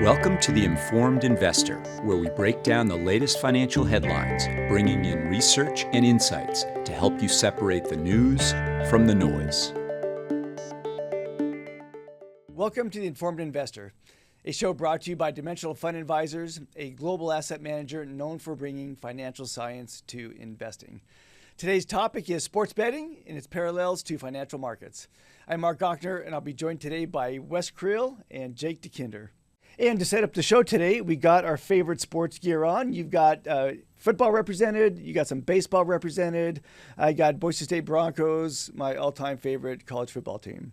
Welcome to The Informed Investor, where we break down the latest financial headlines, bringing in research and insights to help you separate the news from the noise. Welcome to The Informed Investor, a show brought to you by Dimensional Fund Advisors, a global asset manager known for bringing financial science to investing. Today's topic is sports betting and its parallels to financial markets. I'm Mark Gochner, and I'll be joined today by Wes Creel and Jake DeKinder. And to set up the show today, we got our favorite sports gear on. You've got football represented. You got some baseball represented. I got Boise State Broncos, my all-time favorite college football team.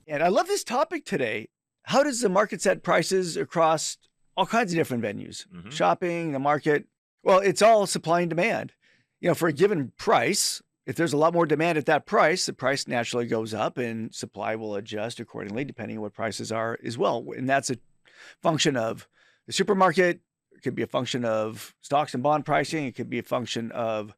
And I love this topic today. How does the market set prices across all kinds of different venues? Shopping, the market. Well, it's all supply and demand. You know, for a given price, if there's a lot more demand at that price, the price naturally goes up and supply will adjust accordingly, depending on what prices are as well. And that's a function of the supermarket. It could be a function of stocks and bond pricing. It could be a function of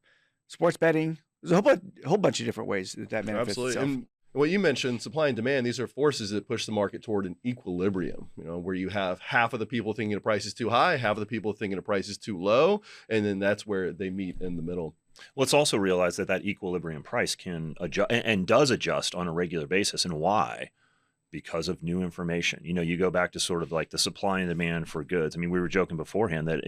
sports betting. There's a whole bunch of different ways that manifests itself. And what you mentioned, supply and demand, these are forces that push the market toward an equilibrium, where you have half of the people thinking the price is too high, half of the people thinking the price is too low, and then that's where they meet in the middle. Let's also realize that equilibrium price can adjust and does adjust on a regular basis. And why? Because of new information. You go back to sort of like the supply and demand for goods. I mean, we were joking beforehand that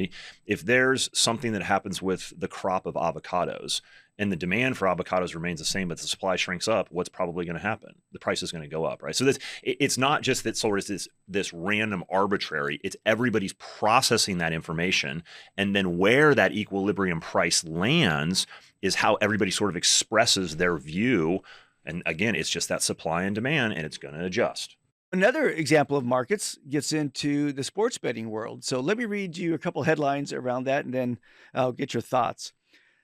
if there's something that happens with the crop of avocados and the demand for avocados remains the same, but the supply shrinks up, what's probably going to happen? The price is going to go up, right? So it's not just that sort of this random arbitrary, it's everybody's processing that information. And then where that equilibrium price lands is how everybody sort of expresses their view. And again, it's just that supply and demand, and it's going to adjust. Another example of markets gets into the sports betting world. So let me read you a couple headlines around that, and then I'll get your thoughts.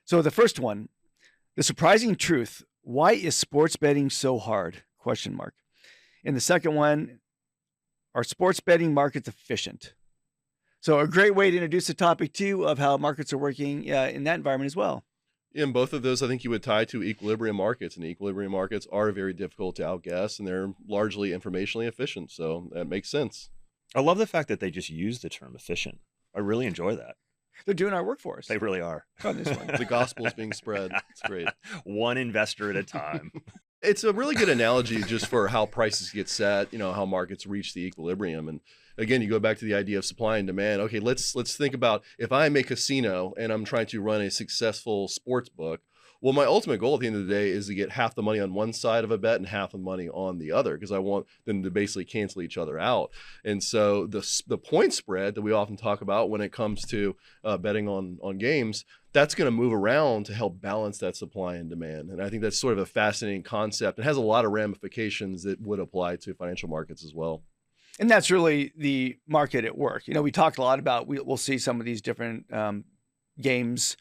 So the first one, the surprising truth, why is sports betting so hard? ? And the second one, are sports betting markets efficient? So a great way to introduce the topic too of how markets are working in that environment as well. In both of those, I think you would tie to equilibrium markets, and equilibrium markets are very difficult to outguess, and they're largely informationally efficient. So that makes sense. I love the fact that they just use the term efficient. I really enjoy that. They're doing our work for us. They really are. On this one. The gospel is being spread. It's great. One investor at a time. It's a really good analogy just for how prices get set, how markets reach the equilibrium. And again, you go back to the idea of supply and demand. Okay, let's think about if I'm a casino and I'm trying to run a successful sports book. Well, my ultimate goal at the end of the day is to get half the money on one side of a bet and half the money on the other, because I want them to basically cancel each other out. And so the point spread that we often talk about when it comes to betting on games, that's going to move around to help balance that supply and demand. And I think that's sort of a fascinating concept. It has a lot of ramifications that would apply to financial markets as well. And that's really the market at work. We talked a lot about, we'll see some of these different games,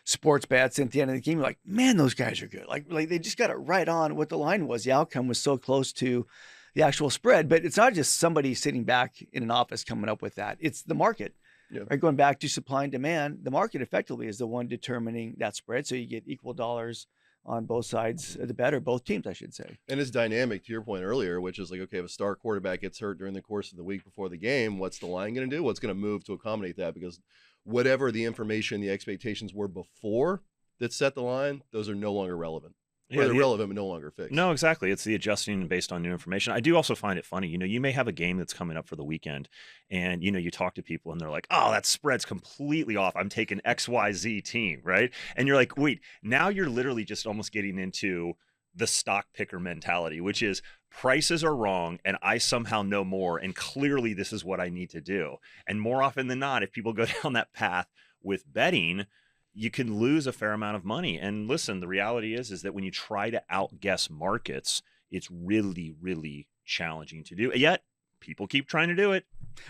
sports bets, and at the end of the game, you're like, man, those guys are good. Like they just got it right on what the line was. The outcome was so close to the actual spread. But it's not just somebody sitting back in an office coming up with that. It's the market. Yeah. Right? Going back to supply and demand, the market effectively is the one determining that spread. So you get equal dollars on both sides of the bet, or both teams, I should say. And it's dynamic, to your point earlier, which is like, okay, if a star quarterback gets hurt during the course of the week before the game, what's the line going to do? What's going to move to accommodate that? Because whatever the information, the expectations were before that set the line, those are no longer relevant. Yeah, they're relevant, but no longer fixed. No, exactly. It's the adjusting based on new information. I do also find it funny. You may have a game that's coming up for the weekend, and you talk to people, and they're like, "Oh, that spread's completely off. I'm taking XYZ team, right?" And you're like, "Wait, now you're literally just almost getting into the stock picker mentality, which is prices are wrong, and I somehow know more, and clearly this is what I need to do." And more often than not, if people go down that path with betting, you can lose a fair amount of money. And listen, the reality is that when you try to outguess markets, it's really, really challenging to do. Yet people keep trying to do it.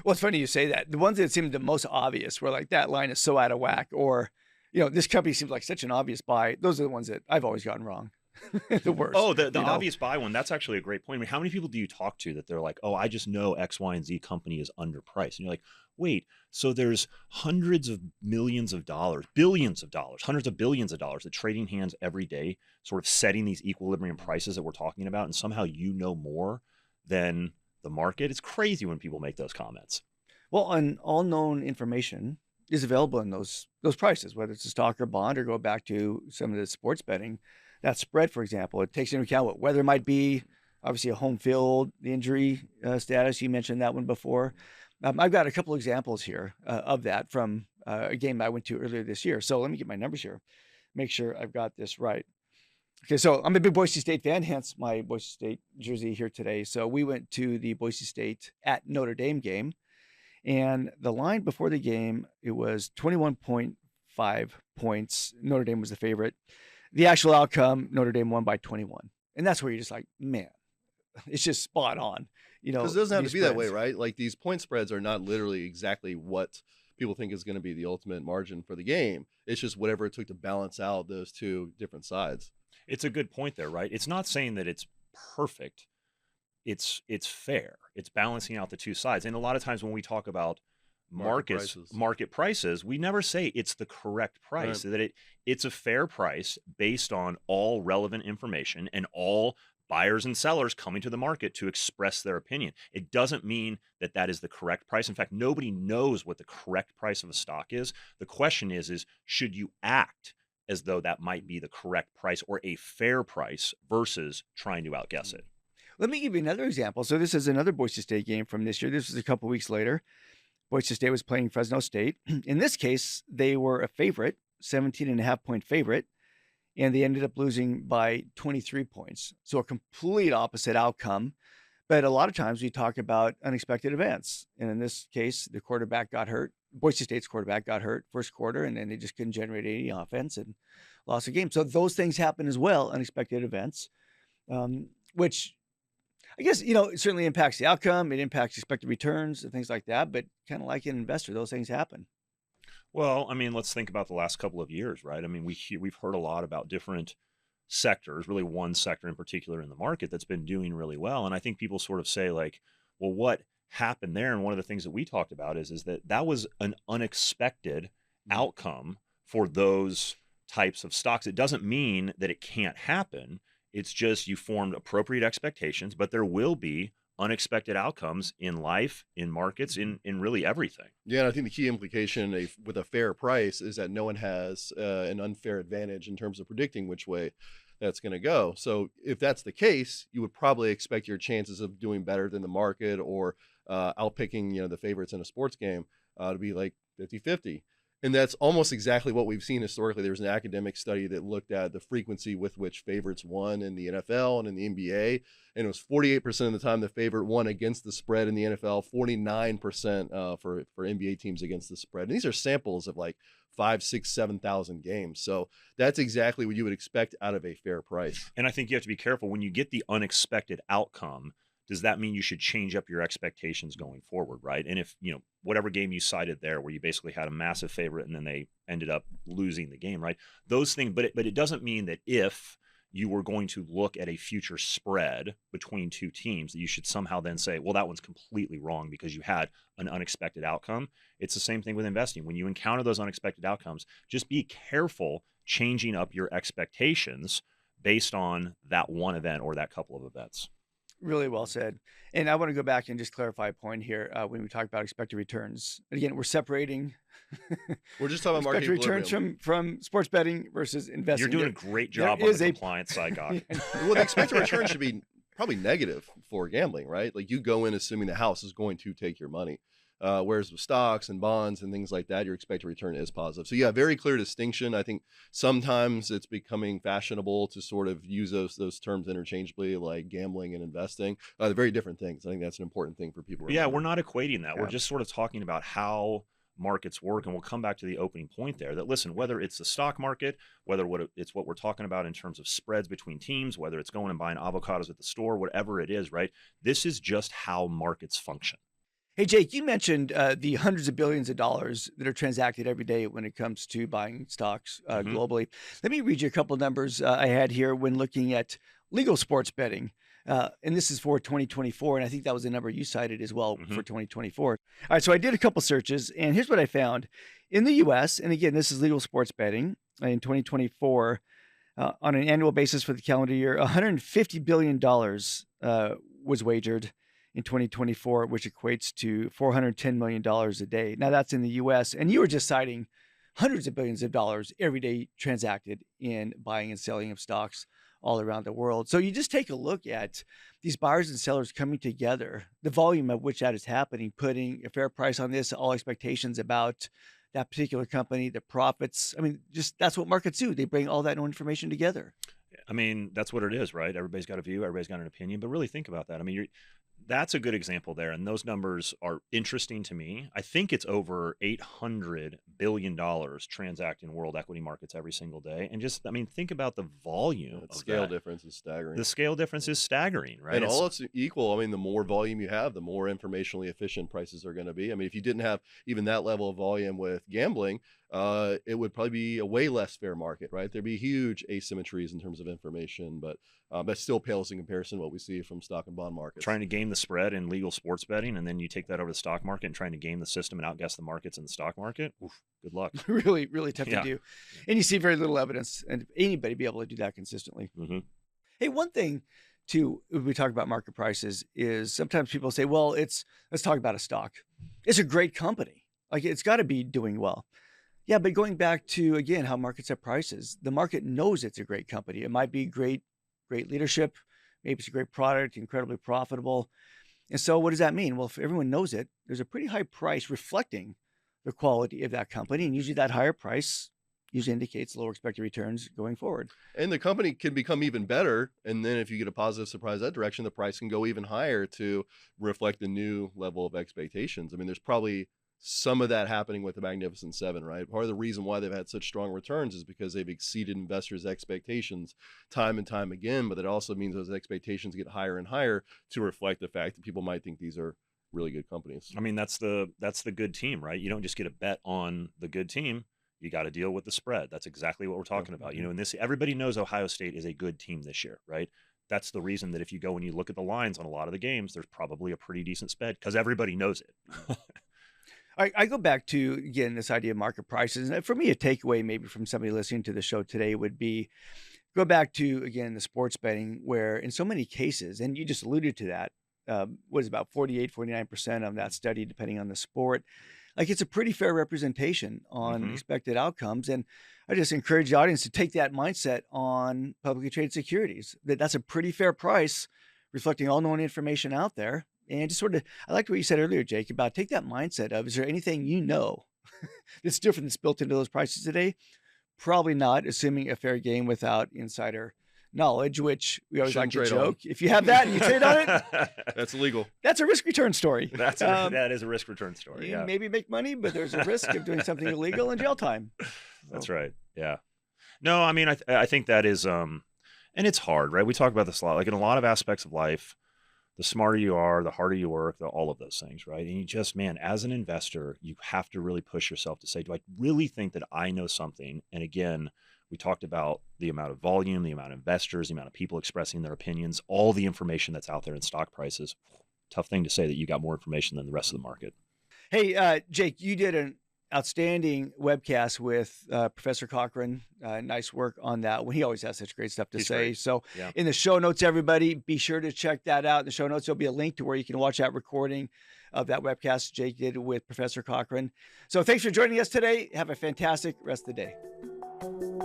Well, it's funny you say that. The ones that seem the most obvious were like, that line is so out of whack, or, this company seems like such an obvious buy. Those are the ones that I've always gotten wrong. The worst. Oh, the obvious buy one. That's actually a great point. I mean, how many people do you talk to that they're like, "Oh, I just know X, Y, and Z company is underpriced," and you're like, wait, so there's hundreds of millions of dollars, billions of dollars, hundreds of billions of dollars that trading hands every day, sort of setting these equilibrium prices that we're talking about, and somehow you know more than the market? It's crazy when people make those comments. Well, and all known information is available in those prices, whether it's a stock or bond, or go back to some of the sports betting. That spread, for example, it takes into account what weather might be, obviously a home field, the injury status. You mentioned that one before. I've got a couple examples here of that from a game I went to earlier this year. So let me get my numbers here, make sure I've got this right. Okay, so I'm a big Boise State fan, hence my Boise State jersey here today. So we went to the Boise State at Notre Dame game, and the line before the game, it was 21.5 points. Notre Dame was the favorite. The actual outcome, Notre Dame won by 21. And that's where you're just like, man, it's just spot on. Because it doesn't have these to be that way, spreads. right? Like these point spreads are not literally exactly what people think is going to be the ultimate margin for the game. It's just whatever it took to balance out those two different sides. It's a good point there, right? It's not saying that it's perfect. It's fair. It's balancing out the two sides. And a lot of times when we talk about market prices, we never say it's the correct price. Right. That it's a fair price based on all relevant information and all buyers and sellers coming to the market to express their opinion. It doesn't mean that that is the correct price. In fact, nobody knows what the correct price of a stock is. The question is should you act as though that might be the correct price or a fair price versus trying to outguess it? Let me give you another example. So this is another Boise State game from this year. This was a couple weeks later. Boise State was playing Fresno State. In this case, they were a favorite, 17.5-point favorite, and they ended up losing by 23 points. So a complete opposite outcome. But a lot of times we talk about unexpected events. And in this case, the quarterback got hurt. Boise State's quarterback got hurt first quarter, and then they just couldn't generate any offense and lost the game. So those things happen as well, unexpected events, which I guess, it certainly impacts the outcome. It impacts expected returns and things like that. But kind of like an investor, those things happen. Well, I mean, let's think about the last couple of years, right? I mean, we've heard a lot about different sectors, really one sector in particular in the market that's been doing really well. And I think people sort of say like, well, what happened there? And one of the things that we talked about is that was an unexpected outcome for those types of stocks. It doesn't mean that it can't happen. It's just you formed appropriate expectations, but there will be unexpected outcomes in life, in markets, in really everything. Yeah, and I think the key implication with a fair price is that no one has an unfair advantage in terms of predicting which way that's going to go. So if that's the case, you would probably expect your chances of doing better than the market or outpicking the favorites in a sports game to be like 50-50. And that's almost exactly what we've seen historically. There was an academic study that looked at the frequency with which favorites won in the NFL and in the NBA. And it was 48% of the time the favorite won against the spread in the NFL, 49% for NBA teams against the spread. And these are samples of like 5,000, 6,000, 7,000 games. So that's exactly what you would expect out of a fair price. And I think you have to be careful when you get the unexpected outcome. Does that mean you should change up your expectations going forward, right? And if, whatever game you cited there where you basically had a massive favorite and then they ended up losing the game, right? Those things, but it doesn't mean that if you were going to look at a future spread between two teams that you should somehow then say, well, that one's completely wrong because you had an unexpected outcome. It's the same thing with investing. When you encounter those unexpected outcomes, just be careful changing up your expectations based on that one event or that couple of events. Really well said. And I want to go back and just clarify a point here when we talk about expected returns. Again, we're separating. We're just talking about market expected returns from sports betting versus investing. You're doing a great job on the compliance side, guy. Well, the expected return should be probably negative for gambling, right? Like you go in assuming the house is going to take your money. Whereas with stocks and bonds and things like that, your expected return is positive. So yeah, very clear distinction. I think sometimes it's becoming fashionable to sort of use those terms interchangeably, like gambling and investing. They're very different things. I think that's an important thing for people to remember. Yeah, we're not equating that. Yeah. We're just sort of talking about how markets work. And we'll come back to the opening point there that, listen, whether it's the stock market, whether it's what we're talking about in terms of spreads between teams, whether it's going and buying avocados at the store, whatever it is, right? This is just how markets function. Hey, Jake, you mentioned the hundreds of billions of dollars that are transacted every day when it comes to buying stocks globally. Let me read you a couple of numbers I had here when looking at legal sports betting. And this is for 2024. And I think that was the number you cited as well for 2024. All right, so I did a couple searches, and here's what I found. In the U.S., and again, this is legal sports betting in 2024, on an annual basis for the calendar year, $150 billion was wagered. in 2024, which equates to $410 million a day. Now that's in the US. And you were just citing hundreds of billions of dollars every day transacted in buying and selling of stocks all around the world. So you just take a look at these buyers and sellers coming together, the volume of which that is happening, putting a fair price on this, all expectations about that particular company, the profits. I mean, just that's what markets do. They bring all that information together. I mean, that's what it is, right? Everybody's got a view, everybody's got an opinion, but really think about that. I mean, that's a good example there. And those numbers are interesting to me. I think it's over $800 billion transacting in world equity markets every single day. And just, I mean, think about the volume. The scale difference is staggering. The scale difference is staggering, right? And all else equal, I mean, the more volume you have, the more informationally efficient prices are going to be. I mean, if you didn't have even that level of volume with gambling, it would probably be a way less fair market, right? There'd be huge asymmetries in terms of information, but that still pales in comparison to what we see from stock and bond markets. Trying to game the spread in legal sports betting, and then you take that over to the stock market and trying to game the system and outguess the markets in the stock market. Oof, good luck. Really, really tough to do. And you see very little evidence, and anybody be able to do that consistently. Mm-hmm. Hey, one thing too, when we talk about market prices is sometimes people say, well, let's talk about a stock. It's a great company. Like it's got to be doing well. Yeah, but going back to, again, how markets set prices, the market knows it's a great company. It might be great leadership. Maybe it's a great product, incredibly profitable. And so what does that mean? Well, if everyone knows it, there's a pretty high price reflecting the quality of that company. And usually that higher price usually indicates lower expected returns going forward. And the company can become even better. And then if you get a positive surprise that direction, the price can go even higher to reflect the new level of expectations. I mean, there's probably some of that happening with the Magnificent Seven, right? Part of the reason why they've had such strong returns is because they've exceeded investors' expectations time and time again, but it also means those expectations get higher and higher to reflect the fact that people might think these are really good companies. I mean, that's the good team, right? You don't just get a bet on the good team. You got to deal with the spread. That's exactly what we're talking about. You know, in this, everybody knows Ohio State is a good team this year, right? That's the reason that if you go and you look at the lines on a lot of the games, there's probably a pretty decent spread because everybody knows it. I go back to, again, this idea of market prices. And for me, a takeaway maybe from somebody listening to the show today would be go back to, again, the sports betting where in so many cases, and you just alluded to that, what is about 48, 49% of that study, depending on the sport. Like it's a pretty fair representation on expected outcomes. And I just encourage the audience to take that mindset on publicly traded securities. That's a pretty fair price reflecting all known information out there. And just sort of, I liked what you said earlier, Jake, about take that mindset of, is there anything you know that's different that's built into those prices today? Probably not, assuming a fair game without insider knowledge, which we always like to joke. If you have that and you trade on it, that's illegal. That's a risk return story. That is a risk return story. You maybe make money, but there's a risk of doing something illegal and jail time. That's right. Yeah. No, I mean, I think that is, and it's hard, right? We talk about this a lot, like in a lot of aspects of life. The smarter you are, the harder you work, all of those things, right? And you just, man, as an investor, you have to really push yourself to say, do I really think that I know something? And again, we talked about the amount of volume, the amount of investors, the amount of people expressing their opinions, all the information that's out there in stock prices. Tough thing to say that you got more information than the rest of the market. Hey, Jake, you did an outstanding webcast with Professor Cochran. Nice work on that. He always has such great stuff to say. Great. So in the show notes, everybody, be sure to check that out. In the show notes, there'll be a link to where you can watch that recording of that webcast Jake did with Professor Cochran. So thanks for joining us today. Have a fantastic rest of the day.